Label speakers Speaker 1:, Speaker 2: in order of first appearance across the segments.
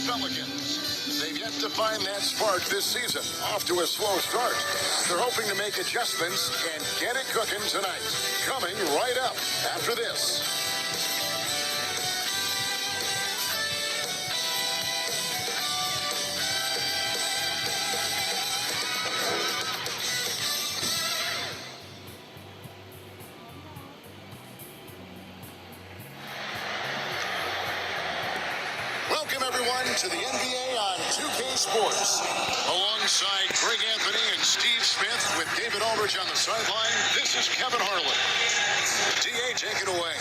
Speaker 1: Pelicans. They've yet to find that spark this season. Off to a slow start. They're hoping to make adjustments and get it cooking tonight. Coming right up after this. Welcome, everyone, to the NBA on 2K Sports. Alongside Greg Anthony and Steve Smith with David Aldridge on the sideline, this is Kevin Harlan. DA, take it away.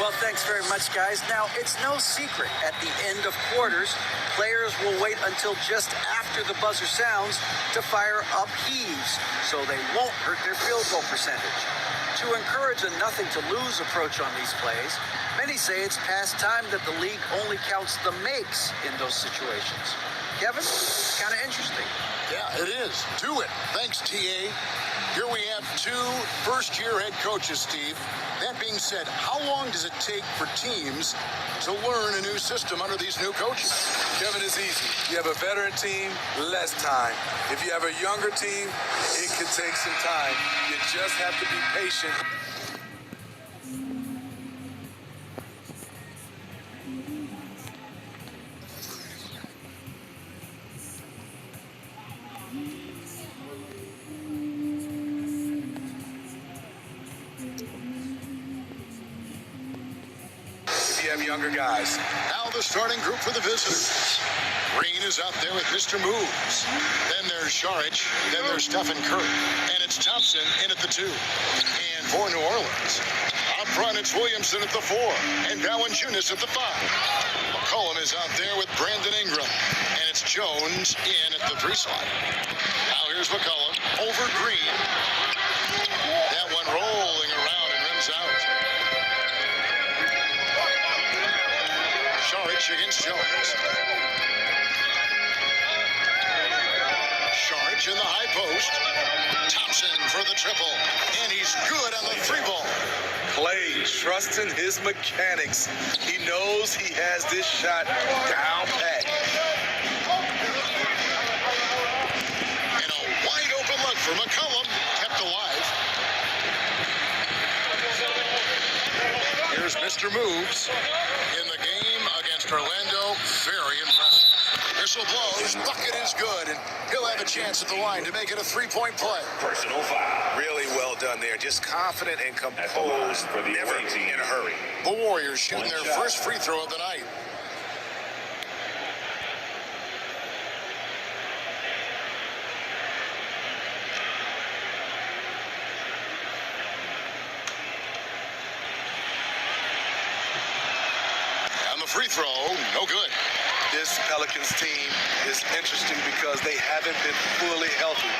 Speaker 2: Well, thanks very much, guys. Now, it's no secret at the end of quarters, players will wait until just after the buzzer sounds to fire up heaves, so they won't hurt their field goal percentage. To encourage a nothing-to-lose approach on these plays, many say it's past time that the league only counts the makes in those situations. Kevin, kind of interesting.
Speaker 1: Yeah, it is. Do it. Thanks, TA. Here we have two first-year head coaches, Steve. That being said, how long does it take for teams to learn a new system under these new coaches?
Speaker 3: Kevin, it's easy. You have a veteran team, less time. If you have a younger team, it could take some time. You just have to be patient. You have younger guys.
Speaker 1: Now the starting group for the visitors. Green is out there with Mr. Moves. Then there's Šarić. Then there's Stephen Curry. And it's Thompson in at the 2. And for New Orleans, up front it's Williamson at the 4. And Valanciunas at the 5. McCollum is out there with Brandon Ingram. And it's Jones in at the 3 slot. Now here's McCollum over Green. That one rolling around and rims out. Šarić against Jones. Šarić in the high post. Thompson for the triple. And he's good on the 3-ball.
Speaker 3: Clay trusting his mechanics. He knows he has this shot down pat.
Speaker 1: And a wide open look for McCollum. Kept alive. Here's Mr. Moves in the game against Orlando. Very impressive. Whistle blows. Bucket is good. And he'll have a chance at the line to make it a 3-point play.
Speaker 4: Personal foul.
Speaker 5: Really well done there. Just confident and composed. Never in a hurry.
Speaker 1: The Warriors shooting their first free throw of the night. And the free throw, no good.
Speaker 3: This Pelicans team is interesting because they haven't been fully healthy.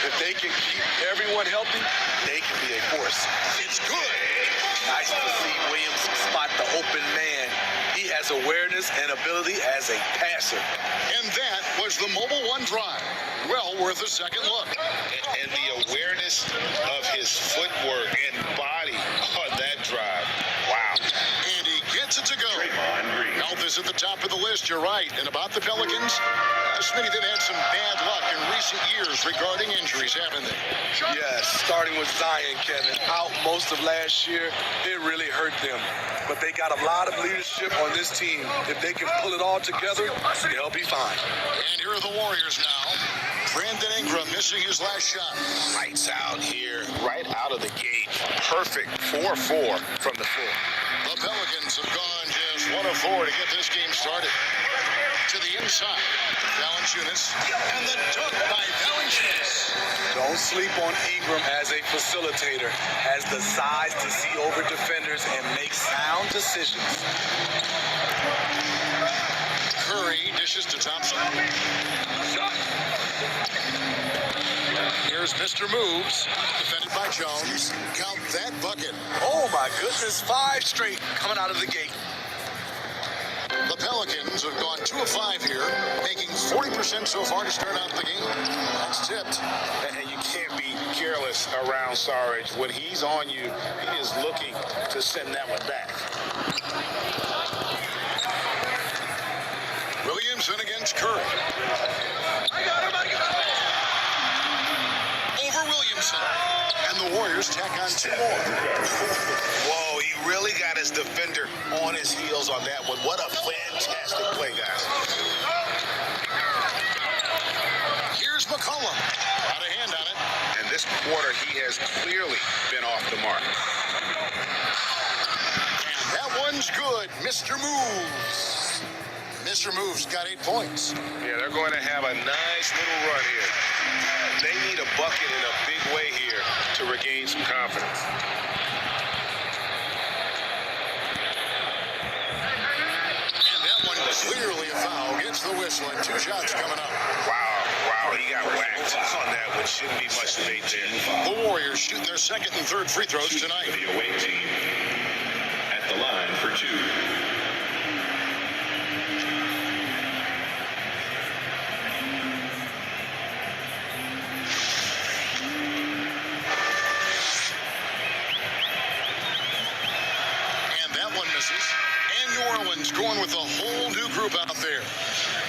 Speaker 3: If they can keep everyone healthy, they can be a force.
Speaker 1: It's good.
Speaker 3: Nice to see Williams spot the open man. He has awareness and ability as a passer.
Speaker 1: And that was the Mobile One drive. Well worth a second look.
Speaker 4: And the awareness of his footwork and body on that drive. Wow.
Speaker 1: And he gets it to go. Health is at the top of the list, you're right. And about the Pelicans, Smitty, they've had some bad luck in recent years regarding injuries, haven't they?
Speaker 3: Yes, starting with Zion, Kevin. Out most of last year, it really hurt them. But they got a lot of leadership on this team. If they can pull it all together, they'll be fine.
Speaker 1: And here are the Warriors now. Brandon Ingram missing his last shot.
Speaker 4: Lights out here, right out of the gate. Perfect 4-4 from the floor.
Speaker 1: The Pelicans have gone just 1 of 4 to get this game started. To the inside, Valanciunas, and the dunk by Valanciunas.
Speaker 3: Don't sleep on Ingram as a facilitator. Has the size to see over defenders and make sound decisions.
Speaker 1: Curry dishes to Thompson. Here's Mr. Moves, defended by Jones. Count that bucket.
Speaker 3: Oh my goodness, 5 straight coming out of the gate.
Speaker 1: The Pelicans have gone 2 of 5 here, making 40% so far to start out the game. That's tipped.
Speaker 4: And you can't be careless around Šarić. When he's on you, he is looking to send that one back.
Speaker 1: Williamson against Curry. Over Williamson. And the Warriors tack on 2 more.
Speaker 5: Whoa, he really got his defender on his heels on that one. What a fantastic play, guys.
Speaker 1: Here's McCollum. Got a hand on it.
Speaker 4: And this quarter, he has clearly been off the mark.
Speaker 1: And that one's good. Mr. Moves. Mr. Moves got 8 points.
Speaker 4: Yeah, they're going to have a nice little run here. They need a bucket in a big way here to regain some confidence.
Speaker 1: And that one was clearly a foul. Gets the whistle and 2 shots coming up.
Speaker 4: Wow, he got whacked on that one. Shouldn't be much debate there.
Speaker 1: The Warriors shooting their 2nd and 3rd free throws tonight.
Speaker 6: The away team at the line for 2.
Speaker 1: And New Orleans going with a whole new group out there.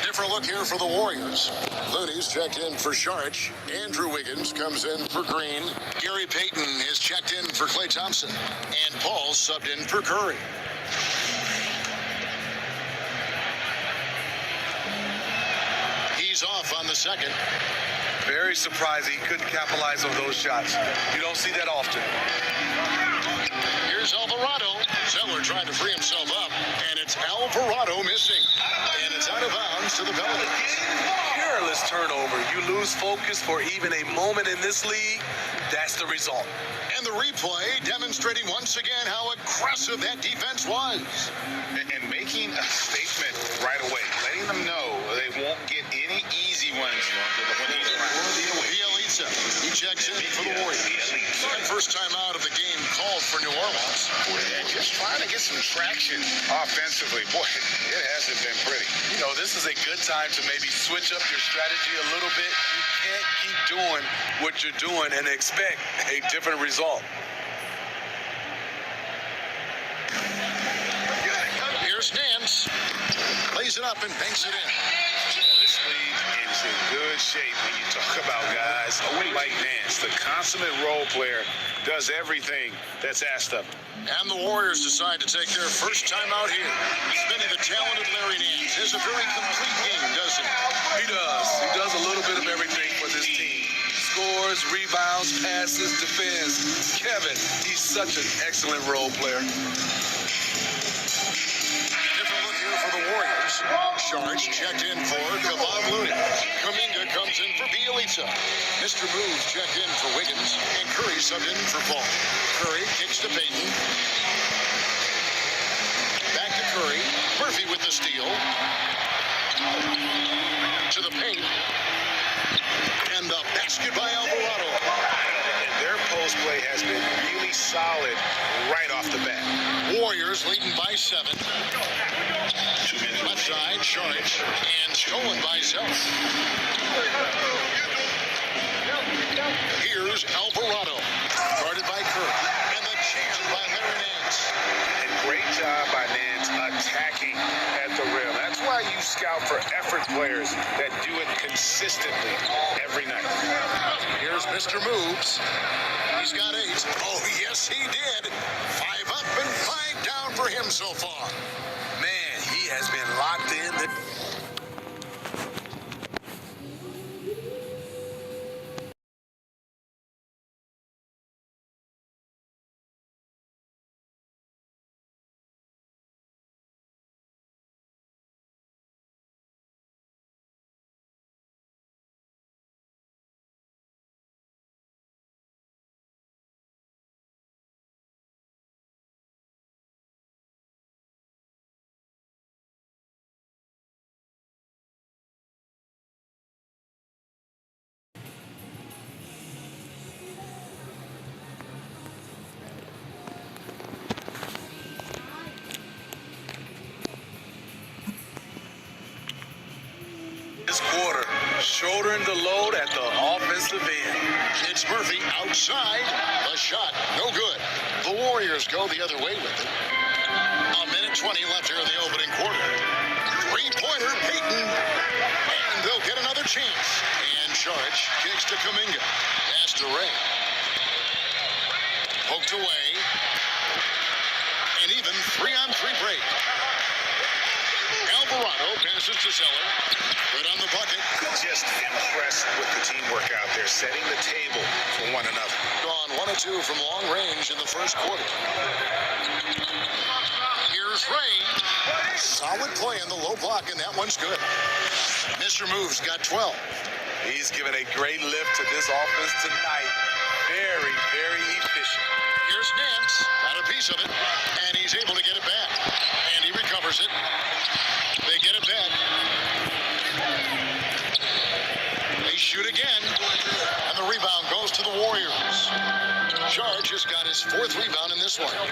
Speaker 1: Different look here for the Warriors. Looney's checked in for Saric. Andrew Wiggins comes in for Green. Gary Payton is checked in for Klay Thompson. And Paul subbed in for Curry. He's off on the 2nd.
Speaker 3: Very surprising he couldn't capitalize on those shots. You don't see that often.
Speaker 1: Here's Alvarado. Zeller trying to free himself up, and it's Alvarado missing. And it's out of bounds to the Pelicans.
Speaker 3: Careless turnover. You lose focus for even a moment in this league. That's the result.
Speaker 1: And the replay demonstrating once again how aggressive that defense was.
Speaker 4: And making a statement right away, letting them know they won't get any easy ones when he's around.
Speaker 1: Bielitsa, he checks in for the Warriors. And first time out of the game called for New Orleans.
Speaker 4: And just trying to get some traction offensively. Boy, it hasn't been pretty.
Speaker 3: You know, this is a good time to maybe switch up your strategy a little bit. You can't keep doing what you're doing and expect a different result.
Speaker 1: Here's Nance. Lays it up and banks it in.
Speaker 4: This league is in good shape when you talk about guys like Nance. The consummate role player does everything that's asked of him.
Speaker 1: And the Warriors decide to take their first time out here. Spinning the talented Larry Nance. Has a very complete game, doesn't he?
Speaker 3: He does. He does a little bit of everything for this team. Scores, rebounds, passes, defends. Kevin, he's such an excellent role player.
Speaker 1: Different look here for the Warriors. Saric checked in for Kevon Looney. Kuminga comes in for Bielitsa. Mr. Moves checked in for Wiggins. And Curry subbed in for Paul. Curry kicks to Payton. Back to Curry. Murphy with the steal. To the paint. And the basket by Alvarado.
Speaker 4: And their post play has been really solid right off the bat.
Speaker 1: Warriors leading by 7.
Speaker 6: 2 minutes
Speaker 1: Left side, Saric. And stolen by Zeller. Here's Alvarado. Guarded by Curry. And the chance by Larry Nance.
Speaker 4: And great job by Nance attacking at the rim. That's why you scout for effort players that do it consistently every night.
Speaker 1: Here's Mr. Moves. He's got 8. Oh, yes, he did. 5 up and 5 down for him so far.
Speaker 3: Man, he has been locked in. This quarter, shouldering the load at the offensive end.
Speaker 1: It's Murphy outside. The shot, no good. The Warriors go the other way with it. A minute 20 left here in the opening quarter. Three-pointer, Payton Martin. And they'll get another chance. And Sharich kicks to Kuminga. Pass to Ray. Poked away. An even 3-on-3 break. Alvarado passes to Zeller. Good on the bucket.
Speaker 4: Just impressed with the teamwork out there, setting the table for one another.
Speaker 1: Gone 1 of 2 from long range in the first quarter. Here's Ray. Solid play on the low block, and that one's good. Mr. Moves got 12.
Speaker 3: He's given a great lift to this offense tonight. Very, very efficient.
Speaker 1: Here's Nance. Got a piece of it, and he's able to get it back. And he recovers it. They get it back. They shoot again, and the rebound goes to the Warriors. Charge has got his 4th rebound in this one. Out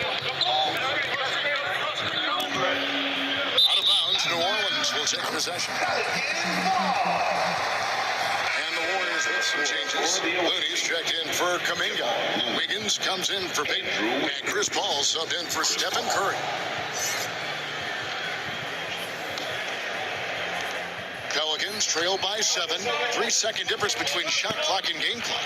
Speaker 1: of bounds, New Orleans will take possession. And the Warriors with some changes. Looney's checked in for Kuminga. Wiggins comes in for Peyton. And Chris Paul subbed in for Stephen Curry. Pelicans trail by 7. 3-second difference between shot clock and game clock.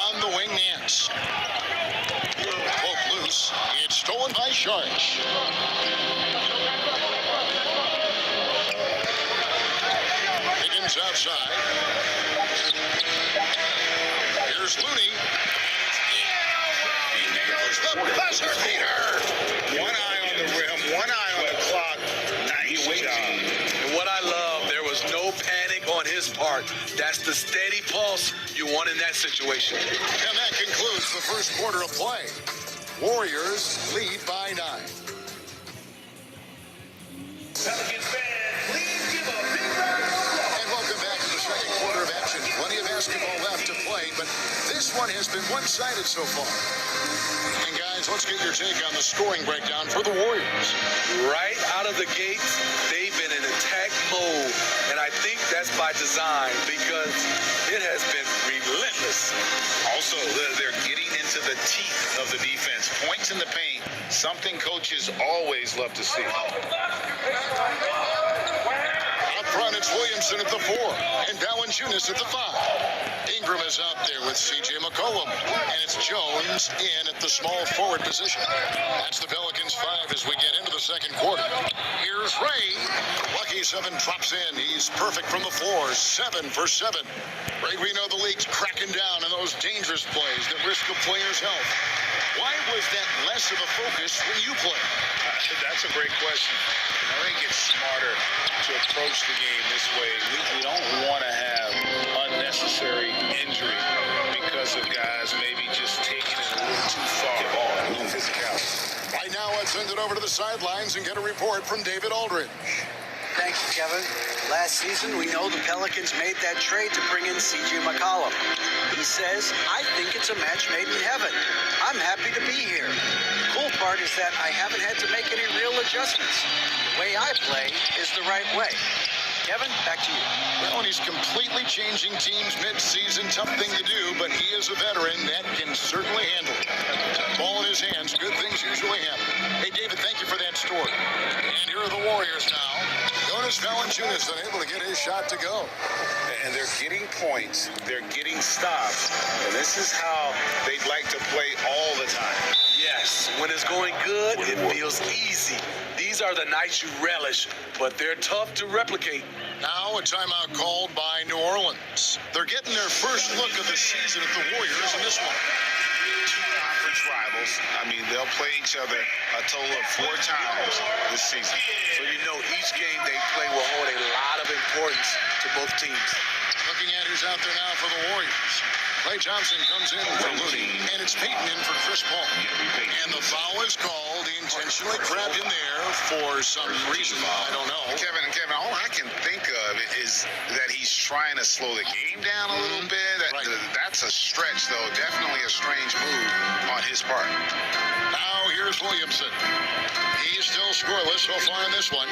Speaker 1: On the wing, Nance. Poke loose. It's stolen by Sharich. Higgins outside. Here's Looney. The buzzer beater.
Speaker 4: One eye on the rim, one eye on the clock. Nice job.
Speaker 3: And what I love, there was no panic on his part. That's the steady pulse you want in that situation.
Speaker 1: And that concludes the first quarter of play. Warriors lead by 9.
Speaker 6: Pelicans fans, please give a big round of applause.
Speaker 1: And welcome back to the second quarter of action. Plenty of basketball left to play, but this one has been one-sided so far. And guys, let's get your take on the scoring breakdown for the Warriors.
Speaker 3: Right out of the gates, they've been in attack mode. And I think that's by design because it has been relentless.
Speaker 4: Also, they're getting into the teeth of the defense. Points in the paint, something coaches always love to see.
Speaker 1: Up front, it's Williamson at the 4 and Valanciunas at the 5. Ingram is out there with C.J. McCollum, and it's Jones in at the small forward position. That's the Pelicans 5 as we get into the second quarter. Here's Ray. Lucky 7 drops in. He's perfect from the floor. 7 for 7. Ray, we know the league's cracking down on those dangerous plays that risk a player's health. Why was that less of a focus when you play?
Speaker 4: That's a great question. I think it's smarter to approach the game this way. We don't want to have unnecessary injury because of guys maybe just taking it a little too far on physicality.
Speaker 1: Right now, let's send it over to the sidelines and get a report from David Aldridge.
Speaker 2: Thank you, Kevin. Last season, we know the Pelicans made that trade to bring in C.J. McCollum. He says, I think it's a match made in heaven. I'm happy to be here. The cool part is that I haven't had to make any real adjustments. The way I play is the right way. Kevin, back to you.
Speaker 1: Well, he's completely changing teams mid-season. Tough thing to do, but he is a veteran that can certainly handle it. Ball in his hands. Good things usually happen. Hey, David, thank you for that story. And here are the Warriors now. Jonas Valanciunas unable to get his shot to go.
Speaker 4: And they're getting points. They're getting stops. And this is how they'd like to play all the time.
Speaker 3: Yes, when it's going good, it feels easy. These are the nights you relish, but they're tough to replicate.
Speaker 1: Now a timeout called by New Orleans. They're getting their first look of the season at the Warriors in this one.
Speaker 4: Two conference rivals. I mean, they'll play each other a total of 4 times this season.
Speaker 3: So you know each game they play will hold a lot of importance to both teams.
Speaker 1: Looking at who's out there now for the Warriors. Klay Thompson comes in for Looney, and it's Peyton in for Chris Paul. And the foul is called. He intentionally grabbed him there for some reason. I don't know.
Speaker 4: Kevin, all I can think of is that he's trying to slow the game down a little bit. That's a stretch, though. Definitely a strange move on his part.
Speaker 1: Now here's Williamson. He's still scoreless so far in this one.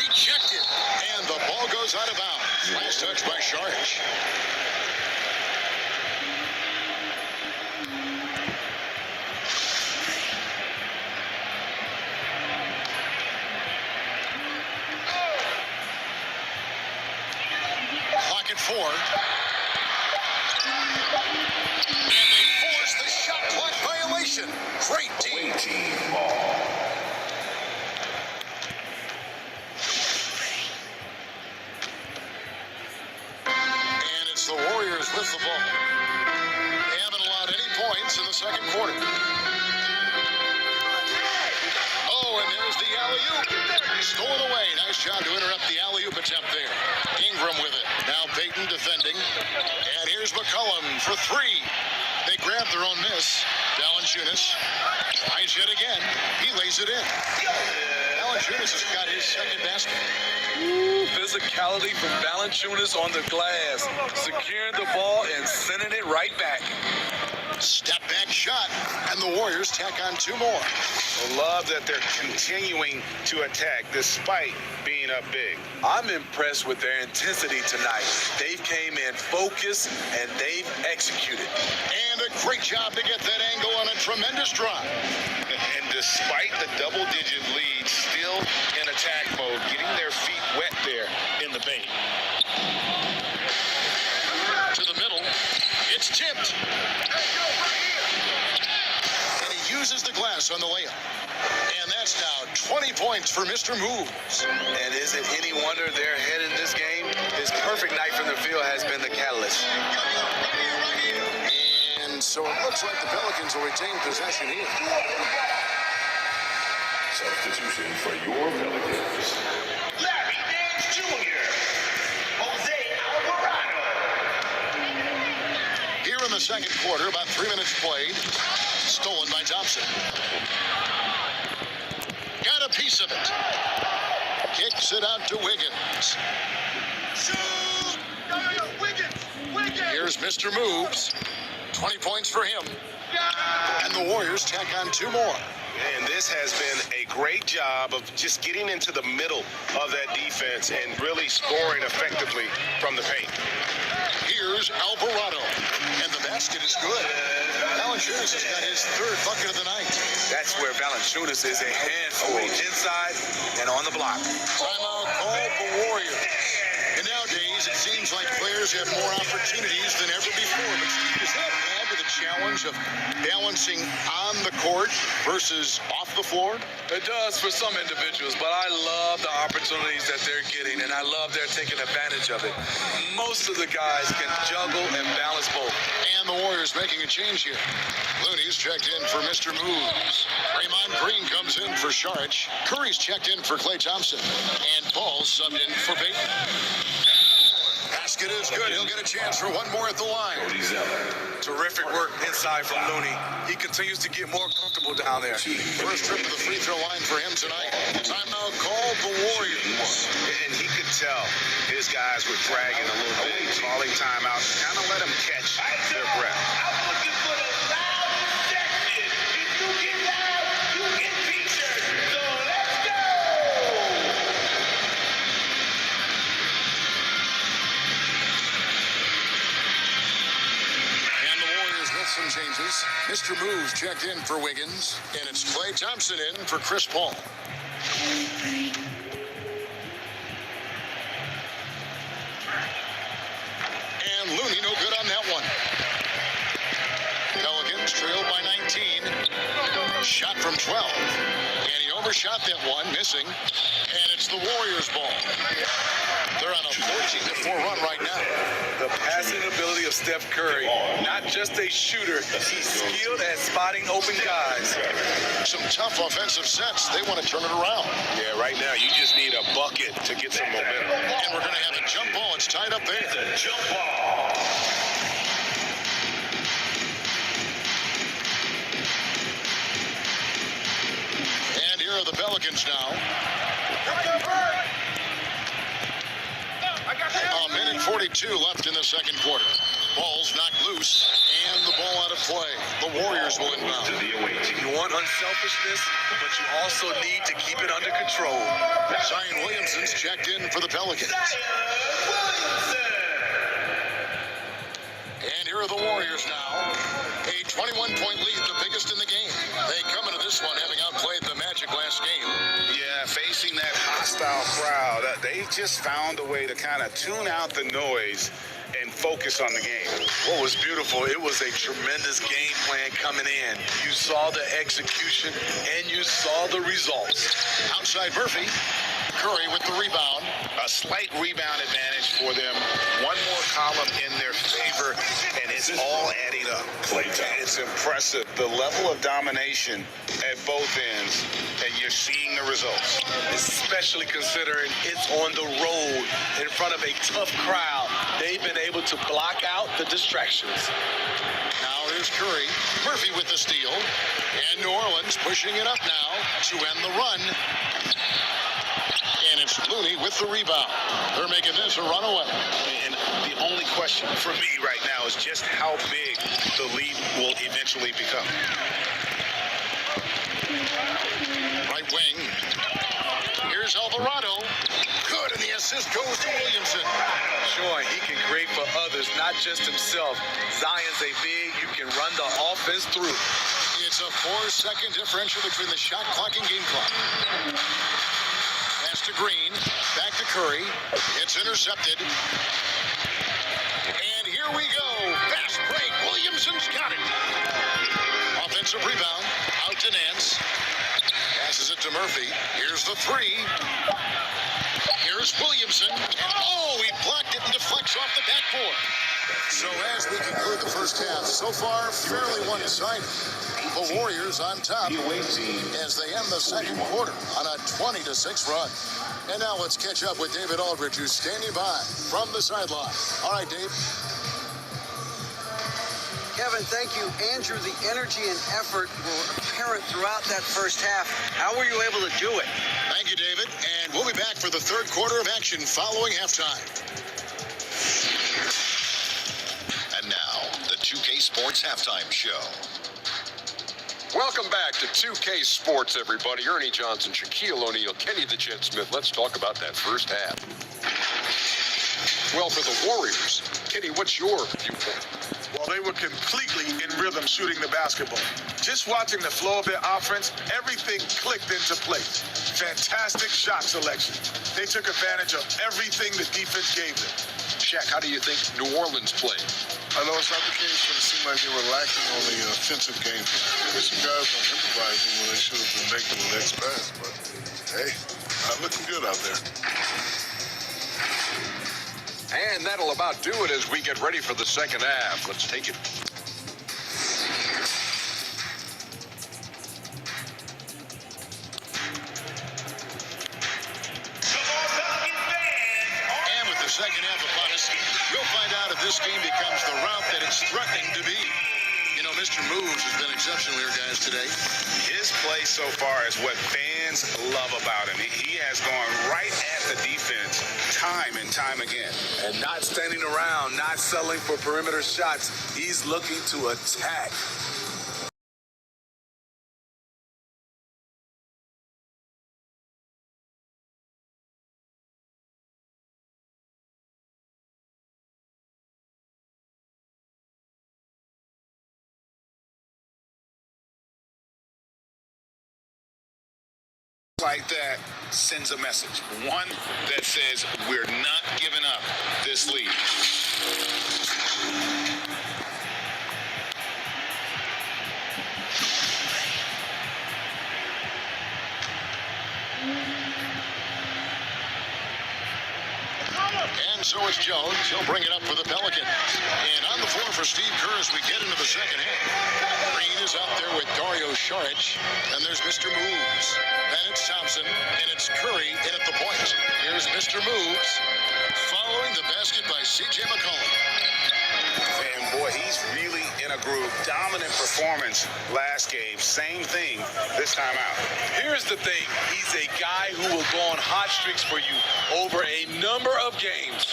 Speaker 1: Rejected. And the ball goes out of bounds. Last touch by Sharich. 4. And they force the shot clock violation. Great team.
Speaker 6: Away team ball.
Speaker 1: And it's the Warriors with the ball. They haven't allowed any points in the second quarter. Oh, and there's the alley-oop. Stolen away. Nice job to interrupt the alley-oop attempt there. Ingram with it. Now Payton defending. And here's McCollum for 3. They grab their own miss. Valanciunas tries yet again. He lays it in. Valanciunas has got his second basket.
Speaker 3: Ooh, physicality from Valanciunas on the glass. Securing the ball and sending it right back.
Speaker 1: Step back shot. And the Warriors tack on 2 more.
Speaker 5: I love that they're continuing to attack despite being up big.
Speaker 3: I'm impressed with their intensity tonight. They came in focused and they've executed.
Speaker 1: And a great job to get that angle on a tremendous drive.
Speaker 5: And despite the double-digit lead, still in attack mode, getting their feet wet there in the paint.
Speaker 1: To the middle. It's tipped. And he uses the glass on the layup. And that's now 20 points for Mr. Moves.
Speaker 3: And is it any wonder they're ahead in this game? His perfect night from the field has been the catalyst.
Speaker 1: And so it looks like the Pelicans will retain possession here.
Speaker 6: Substitution for your Pelicans.
Speaker 5: Larry Nance Jr. Jose Alvarado.
Speaker 1: Here in the second quarter, about 3 minutes played. Stolen by Thompson. Got a piece of it. Kicks it out to Wiggins.
Speaker 5: Shoot! Wiggins!
Speaker 1: Here's Mr. Moves. 20 points for him. And the Warriors tack on 2 more.
Speaker 5: And this has been a great job of just getting into the middle of that defense and really scoring effectively from the paint.
Speaker 1: Here's Alvarado. And the basket is good. Valanciunas has got his 3rd bucket of the night.
Speaker 3: That's where Valanciunas is a handful inside and on the block.
Speaker 1: Timeout called the Warriors. And nowadays, it seems like players have more opportunities than ever before. But Steve, does that add to the challenge of balancing on the court versus off the floor?
Speaker 3: It does for some individuals, but I love the opportunities that they're getting, and I love they're taking advantage of it. Most of the guys can juggle and balance both.
Speaker 1: And the Warriors making a change here. Looney's checked in for Mr. Moves. Draymond Green comes in for Saric. Curry's checked in for Klay Thompson. And Paul's subbed in for Payton. Basket is good. He'll get a chance for 1 more at the line.
Speaker 3: Terrific work inside from Looney. He continues to get more comfortable down there.
Speaker 1: First trip to the free throw line for him tonight. Timeout called the Warriors.
Speaker 5: And he could tell his guys were dragging a little bit, calling timeout, kind of let them catch their breath.
Speaker 7: I'm looking for the loudest section. If you get loud, you get featured. So let's go.
Speaker 1: And the Warriors with some changes. Mr. Moves checked in for Wiggins. And it's Klay Thompson in for Chris Paul. And Looney no good on that one. Pelicans trailed by 19. Shot from 12. And he overshot that one, missing. And it's the Warriors' ball. They're on a 14-4 run right now.
Speaker 3: The passing ability of Steph Curry, not just a shooter, he's skilled at spotting open guys.
Speaker 1: Some tough offensive sets. They want to turn it around.
Speaker 5: Yeah, right now you just need a bucket to get some momentum.
Speaker 1: And we're going to have a jump ball. It's tied up there.
Speaker 6: The jump ball.
Speaker 1: And here are the Pelicans now. A minute 42 left in the second quarter. Ball's knocked loose, and the ball out of play. The Warriors will inbound.
Speaker 6: To the away team.
Speaker 3: You want unselfishness, but you also need to keep it under control.
Speaker 1: Zion Williamson's checked in for the Pelicans. And here are the Warriors now. A 21-point lead, the biggest in the game. They come into this one having outplayed the Magic last game.
Speaker 5: Yeah, facing that hostile crowd, they just found a way to kind of tune out the noise and focus on the game.
Speaker 3: What was beautiful, it was a tremendous game plan coming in. You saw the execution and you saw the results.
Speaker 1: Outside Murphy. Curry with the rebound.
Speaker 4: A slight rebound advantage for them. One more column in their favor, and it's all adding up. It's impressive, the level of domination at both ends, and you're seeing the results.
Speaker 3: Especially considering it's on the road in front of a tough crowd. They've been able to block out the distractions.
Speaker 1: Now here's Curry. Murphy with the steal. And New Orleans pushing it up now to end the run. And it's Looney with the rebound. They're making this a runaway.
Speaker 4: And the only question for me right now is just how big the lead will eventually become.
Speaker 1: Right wing. Here's Alvarado. Good, and the assist goes to Williamson.
Speaker 3: Showing he can create for others, not just himself. Zion's a big, you can run the offense through.
Speaker 1: It's a 4-second differential between the shot clock and game clock. Pass to Green. Back to Curry. It's intercepted. And here we go. Fast break. Williamson's got it. Offensive rebound. Out to Nance. Passes it to Murphy. Here's the three. Here's Williamson. Oh, he blocked it and deflects off the backboard. So as we conclude the first half, so far fairly one-sided. The Warriors on top as they end the second quarter on a 20-6 run. And now let's catch up with David Aldridge, who's standing by from the sideline. All right, Dave.
Speaker 2: Kevin, thank you. Andrew, the energy and effort were apparent throughout that first half. How were you able to do it?
Speaker 1: Thank you, David. And we'll be back for the third quarter of action following halftime. And now, the 2K Sports Halftime Show.
Speaker 8: Welcome back to 2K Sports, everybody. Ernie Johnson, Shaquille O'Neal, Kenny the Jet Smith. Let's talk about that first half. Well, for the Warriors, Kenny, what's your viewpoint?
Speaker 9: Well, they were completely in rhythm shooting the basketball. Just watching the flow of their offense, everything clicked into place. Fantastic shot selection. They took advantage of everything the defense gave them.
Speaker 8: Shaq, how do you think New Orleans played?
Speaker 9: I know it's not the case, but it seemed like they were lacking on the offensive game. There's some guys are improvising when they should have been making the next pass, but hey, not looking good out there.
Speaker 8: And that'll about do it as we get ready for the second half. Let's take it.
Speaker 1: And with the second half upon us, we'll find out if this game becomes the route that it's threatening to be. You know, Mr. Moves has been exceptional here, guys, today.
Speaker 4: His play so far is what fans love about him. He has gone right at the defense time and time again.
Speaker 3: And not standing around, not settling for perimeter shots. He's looking to attack.
Speaker 4: Like that sends a message. One that says we're not giving up this lead.
Speaker 1: And so it's Jones. He'll bring it up for the Pelicans. And on the floor for Steve Kerr as we get into the second half. Green is out there with Dario Saric. And there's Mr. Moves. Then it's Thompson. And it's Curry in at the point. Here's Mr. Moves. Following the basket by C.J. McCollum.
Speaker 4: And boy, he's really in a groove. Dominant performance last game. Same thing this time out.
Speaker 3: Here's the thing. He's a guy who will go on hot streaks for you over a number of games.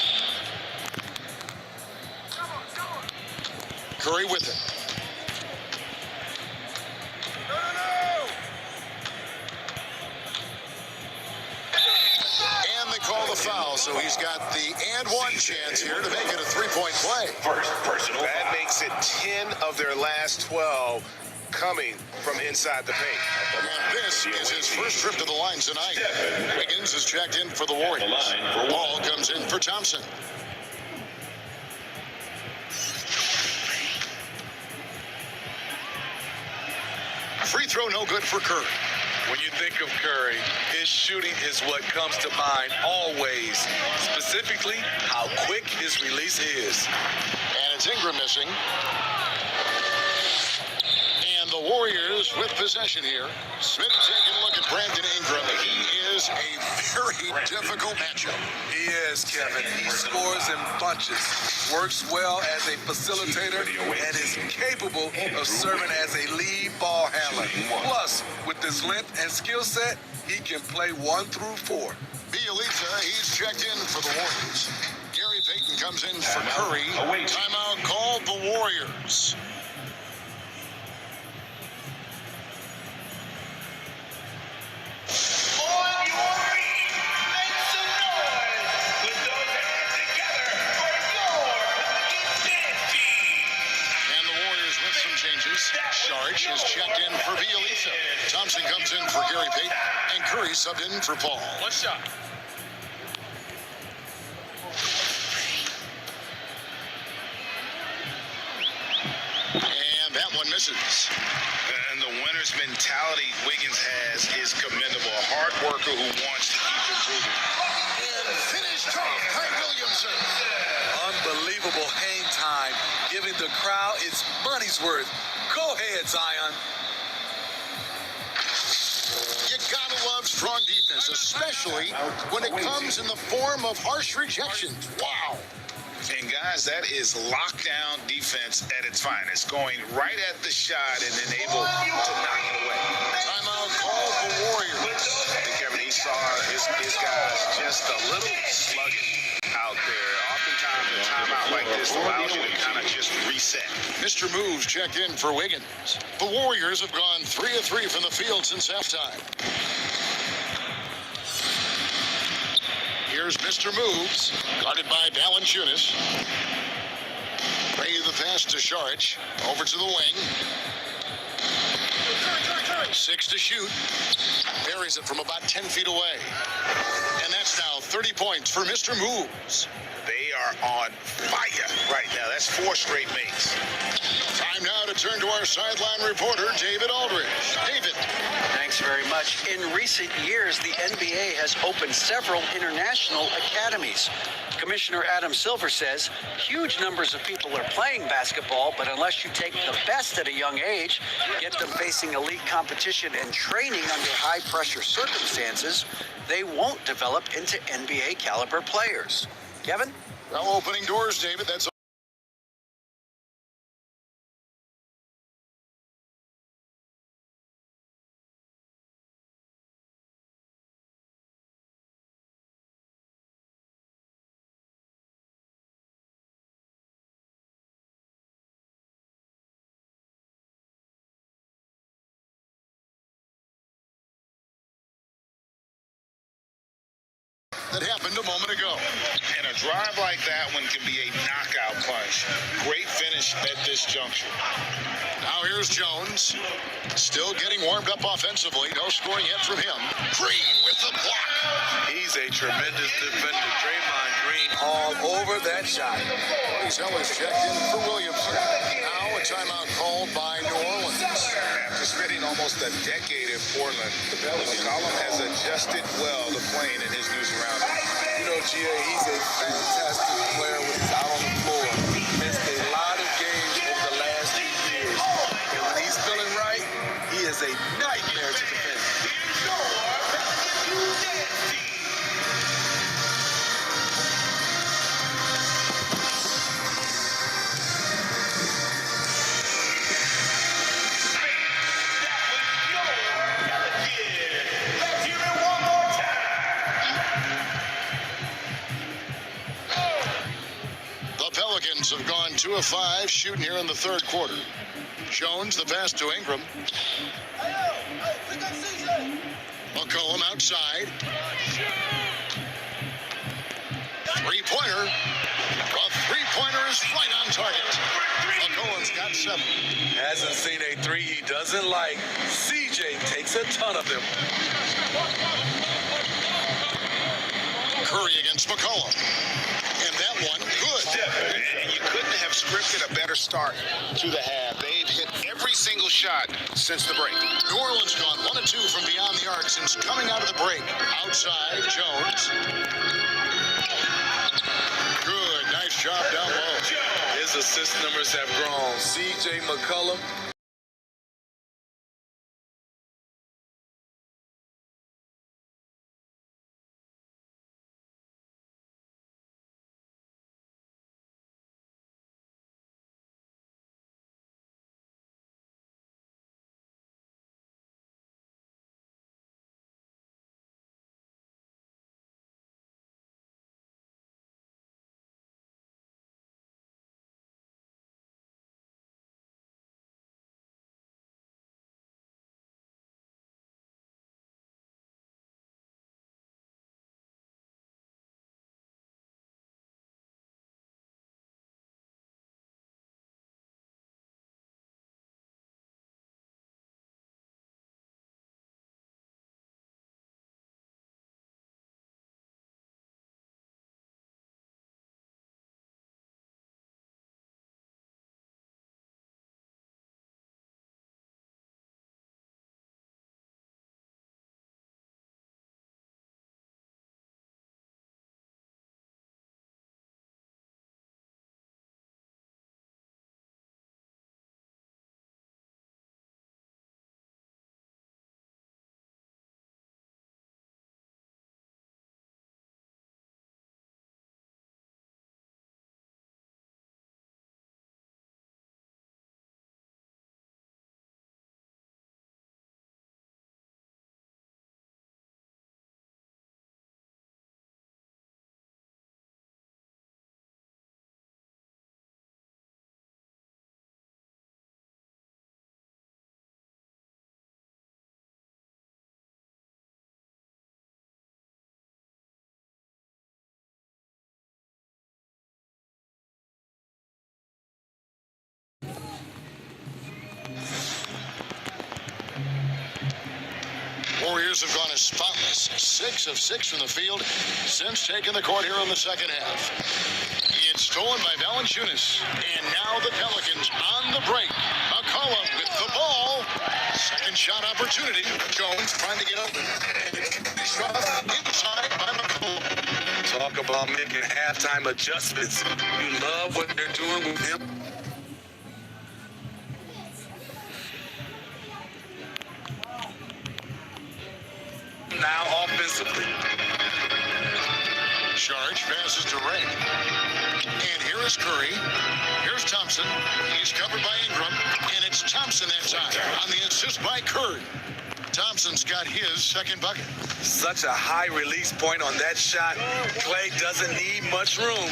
Speaker 1: Curry with it. And they call the foul, so he's got the and one chance here to make it a three-point play.
Speaker 6: First personal
Speaker 5: That
Speaker 6: foul.
Speaker 5: makes it 10 of their last 12 coming from inside the paint.
Speaker 1: And this is his first trip to the line tonight. Wiggins is checked in for the Warriors.
Speaker 6: line for
Speaker 1: Ball comes in for Thompson. throw no good for Curry.
Speaker 3: When you think of Curry, his shooting is what comes to mind always. Specifically, how quick his release is.
Speaker 1: And it's Ingram missing. And the Warriors with possession here. Smith taking a look at Brandon Ingram. He is a very difficult matchup.
Speaker 3: He is, Kevin. He scores in bunches, works well as a facilitator, and is capable of serving as a lead ball handler. Plus, with his length and skill set, he can play 1 through 4.
Speaker 1: Bielitsa, he's checked in for the Warriors. Gary Payton comes in for Curry. Timeout called the Warriors.
Speaker 7: On your feet, make some noise. Put those hands together for your dance team.
Speaker 1: And the Warriors with some changes. Saric is checked in for Bielitsa. Thompson comes in for Gary Payton. And Curry subbed in for Paul.
Speaker 4: One shot.
Speaker 1: And that one misses.
Speaker 4: And the winner's mentality Wiggins has is commendable. A hard worker who wants to keep improving.
Speaker 1: And finished off by Williamson.
Speaker 3: Unbelievable hang time, giving the crowd its money's worth. Go ahead, Zion.
Speaker 1: You gotta love strong defense, especially when it comes in the form of harsh rejections. Wow.
Speaker 4: And guys, that is lockdown defense at its finest. Going right at the shot and then able to knock it away.
Speaker 1: Timeout called the Warriors.
Speaker 4: And Kevin, he saw his guys just a little sluggish out there. Oftentimes a timeout like this allows you to kind of just reset.
Speaker 1: Mr. Moves checked in for Wiggins. The Warriors have gone 3 of 3 from the field since halftime. Here's Mr. Moves, guarded by Valanciunas. Ray the pass to Saric. Over to the wing. 6 to shoot. Buries it from about 10 feet away. And that's now 30 points for Mr. Moves.
Speaker 4: They are on fire right now. That's 4 straight makes.
Speaker 1: Time now to turn to our sideline reporter, David Aldridge. David.
Speaker 2: Thanks very much. In recent years, the NBA has opened several international academies. Commissioner Adam Silver says huge numbers of people are playing basketball, but unless you take the best at a young age, get them facing elite competition and training under high-pressure circumstances, they won't develop into NBA-caliber players. Kevin?
Speaker 1: Well, opening doors, David. That's that happened a moment ago.
Speaker 4: And a drive like that one can be a knockout punch. Great finish at this juncture.
Speaker 1: Now here's Jones. Still getting warmed up offensively. No scoring yet from him. Green with the block.
Speaker 3: He's a tremendous defender. Draymond Green all over that shot.
Speaker 1: Ellis checked in for Williamson. Now a timeout called by New Orleans.
Speaker 4: After spending almost a decade in Portland, McCollum has adjusted well to playing in his new surroundings.
Speaker 3: You know, GA, he's a fantastic player when he's out on the floor. Missed a lot of games over the last 2 years. And when he's feeling right, he is a nightmare to defend.
Speaker 1: Have gone 2 of 5 shooting here in the third quarter. Jones, the pass to Ingram. McCollum outside. Three-pointer. A three-pointer is right on target. McCollum's got 7.
Speaker 3: Hasn't seen a 3 he doesn't like. CJ takes a ton of them.
Speaker 1: Curry against McCollum. And that one, good.
Speaker 4: And you couldn't have scripted a better start to the half. They've hit every
Speaker 5: every single shot since the break.
Speaker 1: New Orleans gone 1 of 2 from beyond the arc since coming out of the break. Outside, Jones. Good, nice job down low.
Speaker 3: His assist numbers have grown. C.J. McCollum.
Speaker 1: Warriors have gone as spotless, 6 of 6 from the field since taking the court here in the second half. It's stolen by Valanciunas, and now the Pelicans on the break. McCollum with the ball. Second shot opportunity. Jones trying to get open. Shot inside by McCollum.
Speaker 3: Talk about making halftime adjustments. You love what they're doing with him. Now offensively.
Speaker 1: Saric passes to Ray. And here is Curry. Here's Thompson. He's covered by Ingram. And it's Thompson that time on the assist by Curry. Thompson's got his second bucket.
Speaker 3: Such a high release point on that shot. Clay doesn't need much room.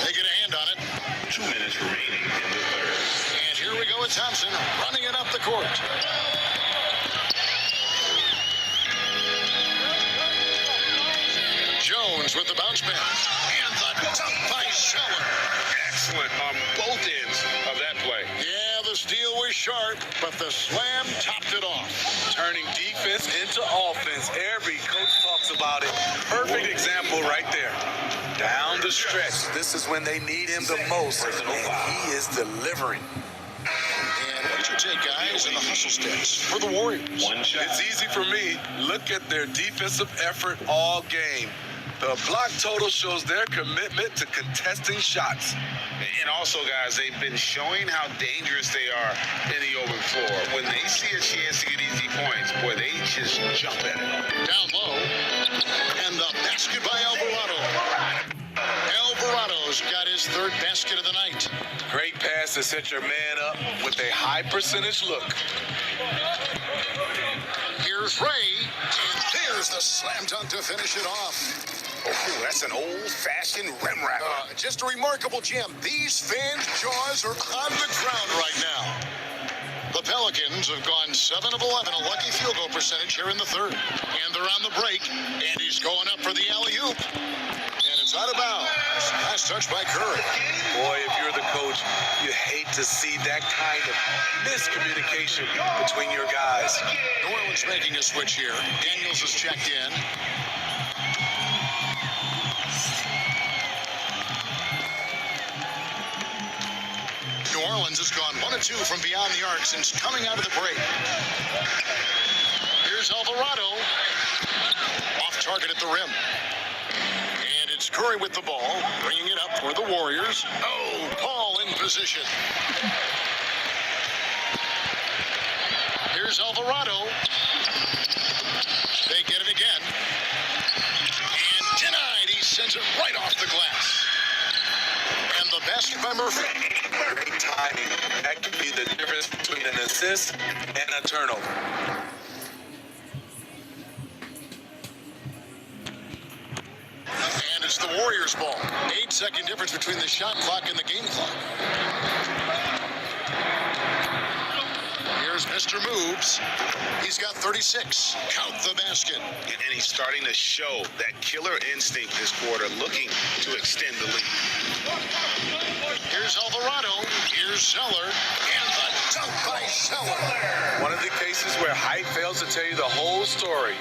Speaker 1: They get a hand on it.
Speaker 6: 2 minutes remaining in the third.
Speaker 1: And here we go with Thompson running it up the court. Jones with the bounce back. And the dunk by Zeller.
Speaker 5: Excellent on both ends of that play.
Speaker 1: Yeah, the steal was sharp, but the slam topped it off.
Speaker 3: Turning defense into offense. Every coach talks about it. Perfect example right there. Down the stretch. This is when they need him the most. And he is delivering.
Speaker 1: And what's your take, guys, in the hustle steps for the Warriors?
Speaker 6: One shot.
Speaker 3: It's easy for me. Look at their defensive effort all game. The block total shows their commitment to contesting shots.
Speaker 5: And also, guys, they've been showing how dangerous they are in the open floor. When they see a chance to get easy points, boy, they just jump at it.
Speaker 1: Down low. And the basket by Alvarado. Alvarado's got his third basket of the night.
Speaker 3: Great pass to set your man up with a high percentage look.
Speaker 1: Here's Ray. And there's the slam dunk to finish it off.
Speaker 5: Oh, that's an old-fashioned rim wrap.
Speaker 1: Just a remarkable gem. These fans' jaws are on the ground right now. The Pelicans have gone 7 of 11, a lucky field goal percentage here in the third. And they're on the break, and he's going up for the alley-oop. And it's out of bounds. Last touch by Curry.
Speaker 3: Boy, if you're the coach, you hate to see that kind of miscommunication between your guys.
Speaker 1: New Orleans making a switch here. Daniels is checked in. New Orleans has gone 1 of 2 from beyond the arc since coming out of the break. Here's Alvarado. Off target at the rim. And it's Curry with the ball, bringing it up for the Warriors. Oh, Paul in position. Here's Alvarado. They get it again. And denied. He sends it right off the glass. And the basket by Murphy.
Speaker 3: Great timing. That could be the difference between an assist and a turnover.
Speaker 1: And it's the Warriors' ball. 8-second difference between the shot clock and the game clock. Here's Mr. Moves. He's got 36. Count the basket.
Speaker 5: And he's starting to show that killer instinct this quarter, looking to extend the lead.
Speaker 1: Here's Alvarado. Here's Zeller. And the dunk by Zeller.
Speaker 3: One of the cases where height fails to tell you the whole story.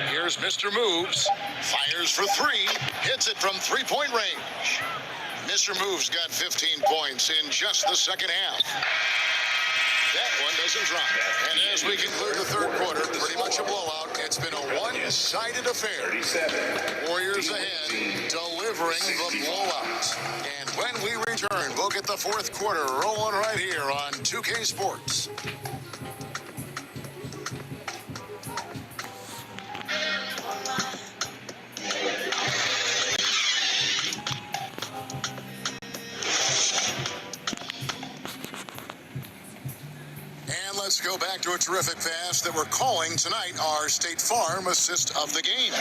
Speaker 1: Here's Mr. Moves. Fires for 3. Hits it from three-point range. Mr. Moves got 15 points in just the second half. That one doesn't drop. And as we conclude the third quarter, pretty much a blowout. It's been a one-sided affair. Warriors ahead, delivering the blowout. And when we return, we'll get the fourth quarter rolling right here on 2K Sports. Let's go back to a terrific pass that we're calling tonight our State Farm assist of the game.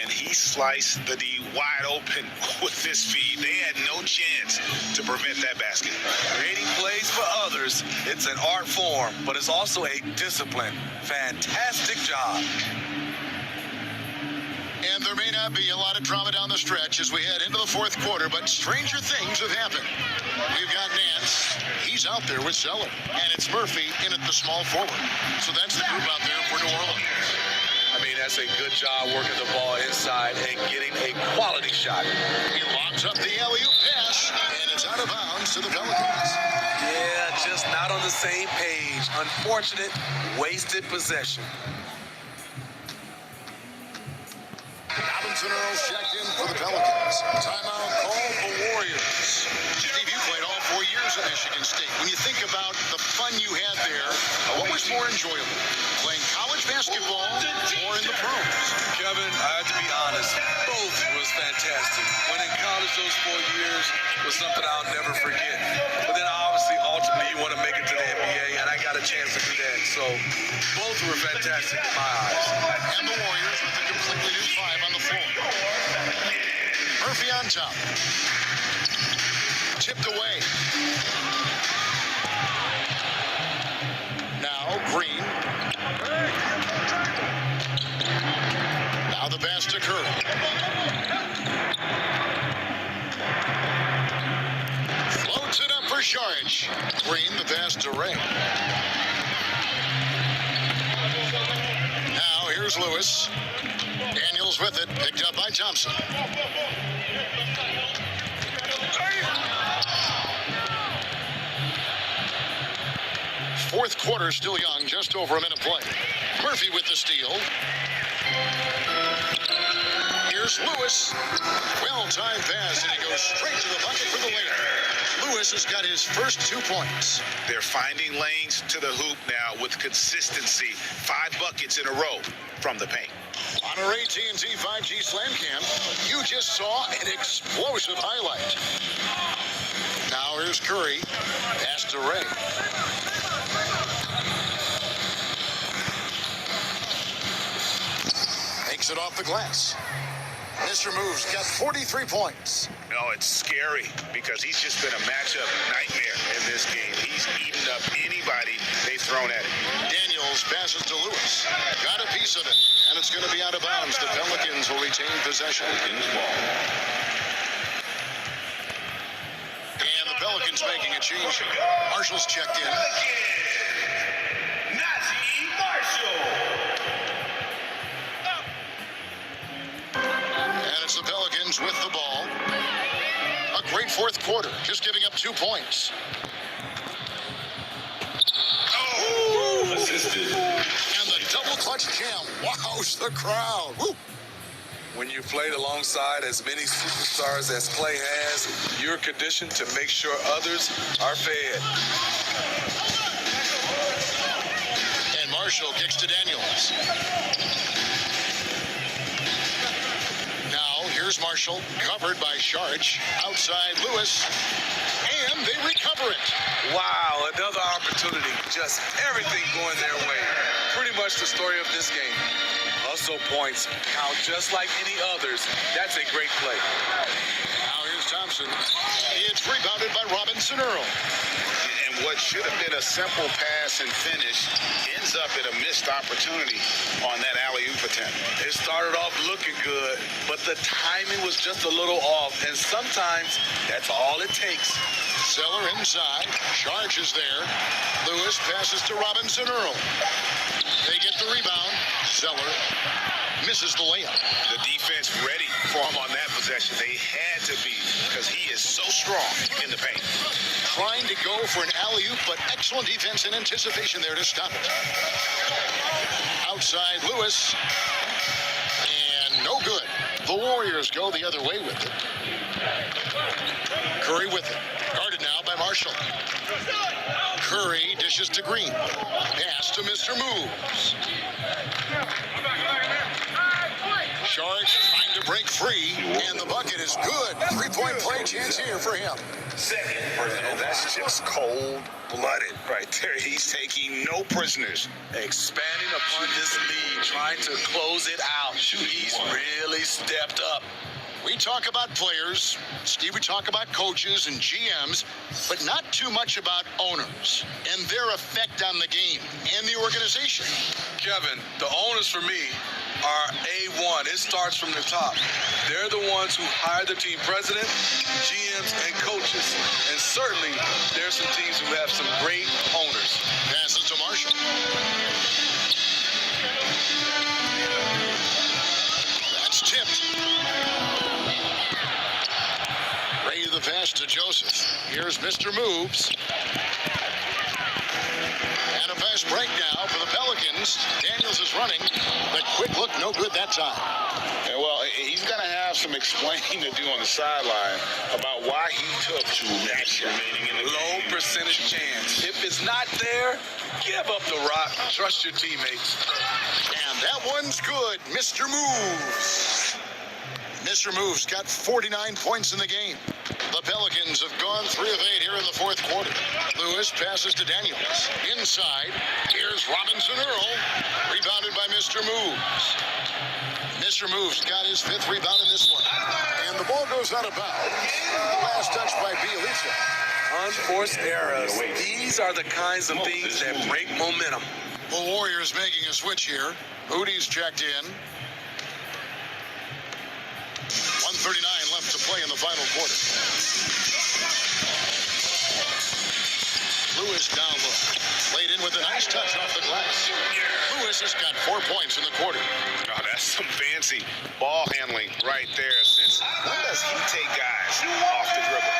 Speaker 5: And he sliced the D wide open with this feed. They had no chance to prevent that basket.
Speaker 3: Creating plays for others, it's an art form, but it's also a discipline. Fantastic job.
Speaker 1: And there may not be a lot of drama down the stretch as we head into the fourth quarter, but stranger things have happened. We've got Nance. He's out there with Zeller. And it's Murphy in at the small forward. So that's the group out there for New Orleans.
Speaker 3: I mean, that's a good job working the ball inside and getting a quality shot.
Speaker 1: He lobs up the alley-oop pass, and it's out of bounds to the Pelicans.
Speaker 3: Yeah, just not on the same page. Unfortunate, wasted possession.
Speaker 1: Robinson Earls checked in for the Pelicans. Timeout called the Warriors. Steve, you played all 4 years at Michigan State. When you think about the fun you had there, what was more enjoyable? Playing college basketball or in the pros?
Speaker 3: Kevin, I have to be honest, both was fantastic. When in college, those 4 years was something I'll never forget. But then obviously, ultimately, you want to make it to the NBA, and I got a chance to do that. So both were fantastic in my eyes.
Speaker 1: And the Warriors with a completely new 5 on the floor. Murphy on top. Tipped away. Now Green. Now the pass to Curry. Floats it up for Saric. Green, the pass to Ray. Now here's Lewis. Daniels with it, picked up by Thompson. Fourth quarter still young, just over a minute play. Murphy with the steal. Here's Lewis. Well-timed pass, and he goes straight to the bucket for the layup. Lewis has got his first 2 points.
Speaker 5: They're finding lanes to the hoop now with consistency. 5 buckets in a row from the paint.
Speaker 1: On our AT&T 5G Slam Cam, you just saw an explosive highlight. Now here's Curry. Pass to Ray. Makes it off the glass. Mr. Moves got 43 points.
Speaker 5: No, it's scary because he's just been a matchup nightmare in this game. He's eaten up anybody they've thrown at him.
Speaker 1: Daniels passes to Lewis. Got a piece of it, and it's going to be out of bounds. The Pelicans will retain possession. And the Pelicans making a change. Marshall's checked in. It's the Pelicans with the ball. A great fourth quarter, just giving up 2 points. Oh!
Speaker 6: Assisted.
Speaker 1: And the double clutch jam. Wows the crowd. Woo!
Speaker 3: When you played alongside as many superstars as Clay has, you're conditioned to make sure others are fed.
Speaker 1: And Marshall kicks to Daniels. Now, here's Marshall, covered by Sharch. Outside Lewis. And they recover it.
Speaker 3: Wow, another opportunity. Just everything going their way. Pretty much the story of this game. Hustle points count just like any others. That's a great play.
Speaker 1: Now here's Thompson. It's rebounded by Robinson Earl.
Speaker 5: And what should have been a simple pass and finish ends up at a missed opportunity on that alley-oop attempt.
Speaker 3: It started off looking good, but the timing was just a little off, and sometimes that's all it takes.
Speaker 1: Zeller inside. Charge is there. Lewis passes to Robinson Earl. They get the rebound. Zeller misses the layup.
Speaker 5: The defense ready for him on that possession. They had to be, because he is so strong in the paint.
Speaker 1: Trying to go for an alley-oop, but excellent defense and anticipation there to stop it. Outside Lewis. And no good. The Warriors go the other way with it. Curry with it. Guarded now by Marshall. Curry dishes to Green. Pass to Mr. Moves. Shark trying to break free, and the bucket is good. 3-point play chance here for him.
Speaker 7: Second personal.
Speaker 5: That's just cold-blooded right there. He's taking no prisoners.
Speaker 3: Expanding upon this lead, trying to close it out. He's really stepped up.
Speaker 1: We talk about players, Steve, we talk about coaches and GMs, but not too much about owners and their effect on the game and the organization.
Speaker 3: Kevin, the owners for me are A1. It starts from the top. They're the ones who hire the team president, GMs, and coaches. And certainly, there's some teams who have some great owners.
Speaker 1: Passes to Marshall. That's tipped. Ray the pass to Joseph. Here's Mr. Moves. And a fast break now for the Pelicans. Daniels is running. The quick look, no good that time.
Speaker 5: And well, he's going to have some explaining to do on the sideline about why he took that shot.
Speaker 3: Low percentage chance. If it's not there, give up the rock. Trust your teammates.
Speaker 1: And that one's good. Mr. Moves. Mr. Moves got 49 points in the game. The Pelicans have gone 3 of 8 here in the fourth quarter. Lewis passes to Daniels. Inside, here's Robinson Earl. Rebounded by Mr. Moves. Mr. Moves got his 5th rebound in this one. And the ball goes out of bounds. The last touch by Bielitsa.
Speaker 3: Unforced errors. These are the kinds of things that break momentum.
Speaker 1: The Warriors making a switch here. Moody's checked in. 1:39 left to play in the final quarter. Lewis down low. Played in with a nice touch off the glass. Lewis has got 4 points in the quarter.
Speaker 5: Oh, that's some fancy ball handling right there. Since when does he take guys off the dribble?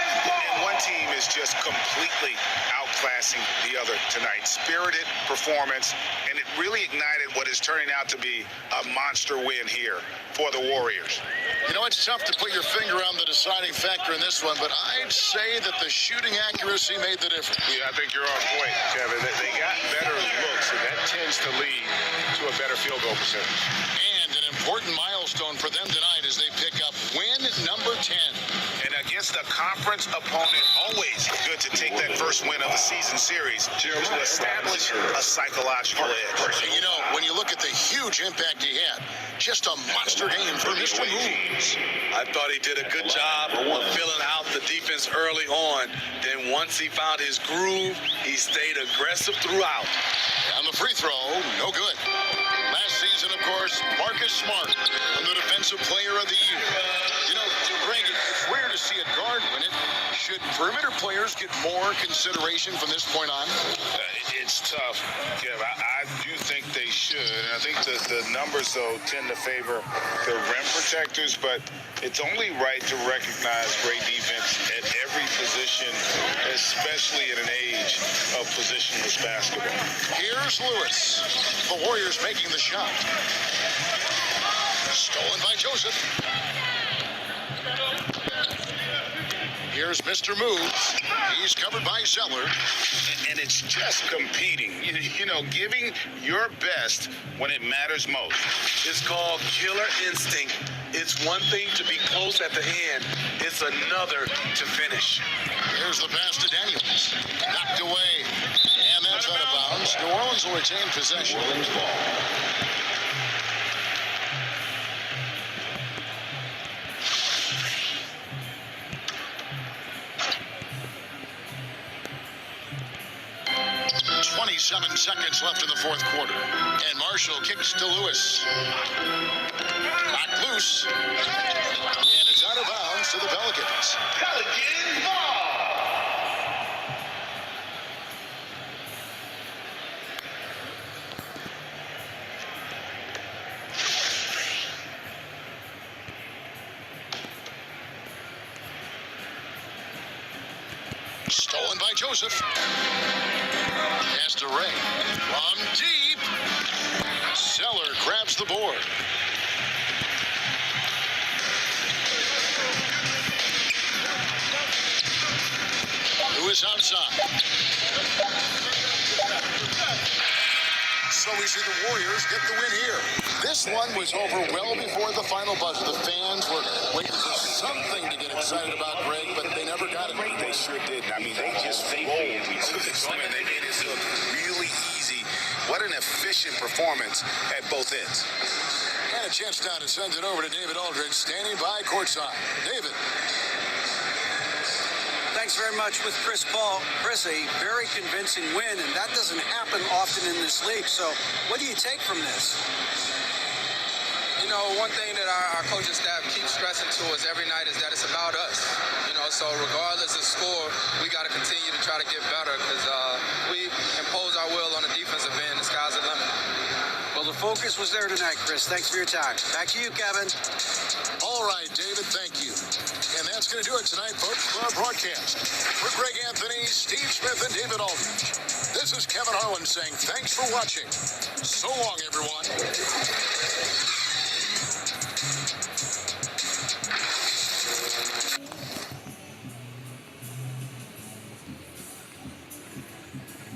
Speaker 5: And one team is just completely outclassing the other tonight. Spirited performance, and it really ignited what is turning out to be a monster win here for the Warriors.
Speaker 1: You know, it's tough to put your finger on the deciding factor in this one, but I'd say that the shooting accuracy made the difference.
Speaker 5: Yeah, I think you're on point, Kevin. They got better looks, and that tends to lead to a better field goal percentage.
Speaker 1: And an important milestone for them tonight as they pick up win number 10.
Speaker 5: And against a conference opponent, always good to take that first win of the season series to establish a psychological edge.
Speaker 1: And you know, when you look at the huge impact he had, just a monster game for Mr. Moves.
Speaker 3: I thought he did a good job of filling out the defense early on. Then once he found his groove, he stayed aggressive throughout.
Speaker 1: On the free throw, no good. Last season, of course, Marcus Smart, the Defensive Player of the Year. You know, Greg, it's rare to see Ramsey at guard win it. Should perimeter players get more consideration from this point on?
Speaker 4: It's tough, Kev. I do think they should. And I think the numbers, though, tend to favor the rim protectors, but it's only right to recognize great defense at every position, especially in an age of positionless basketball.
Speaker 1: Here's Lewis. The Warriors making the shot. Stolen by Joseph. Here's Mr. Moves. He's covered by Zeller.
Speaker 4: And it's just competing, you know, giving your best when it matters most.
Speaker 3: It's called killer instinct. It's one thing to be close at the end. It's another to finish.
Speaker 1: Here's the pass to Daniels. Knocked away. And that's out of bounds. New Orleans will retain possession.
Speaker 6: Orleans ball.
Speaker 1: 27 seconds left in the fourth quarter. And Marshall kicks to Lewis. Knocked loose. And it's out of bounds to the Pelicans.
Speaker 7: Pelicans ball.
Speaker 1: Stolen by Joseph. Pass to Ray. From deep. Zeller grabs the board. Lewis outside. So we see the Warriors get the win here. This one was over well before the final buzzer. The fans were waiting for something to get excited about, Greg, but they never got it.
Speaker 5: They sure didn't. I mean, they just rolled. They made it look really easy. What an efficient performance at both ends.
Speaker 1: And a chance down to send it over to David Aldridge, standing by courtside. David.
Speaker 2: Thanks very much with Chris Paul. Chris, a very convincing win, and that doesn't happen often in this league. So what do you take from this?
Speaker 10: You know, one thing that our coaching staff keeps stressing to us every night is that it's about us. You know, so regardless of score, we got to continue to try to get better because we impose our will on the defensive end. The sky's the limit.
Speaker 2: Well, the focus was there tonight, Chris. Thanks for your time. Back to you, Kevin.
Speaker 1: All right, David, thank you. And that's going to do it tonight, folks, for our broadcast. For Greg Anthony, Steve Smith, and David Aldridge, this is Kevin Harlan saying thanks for watching. So long, everyone.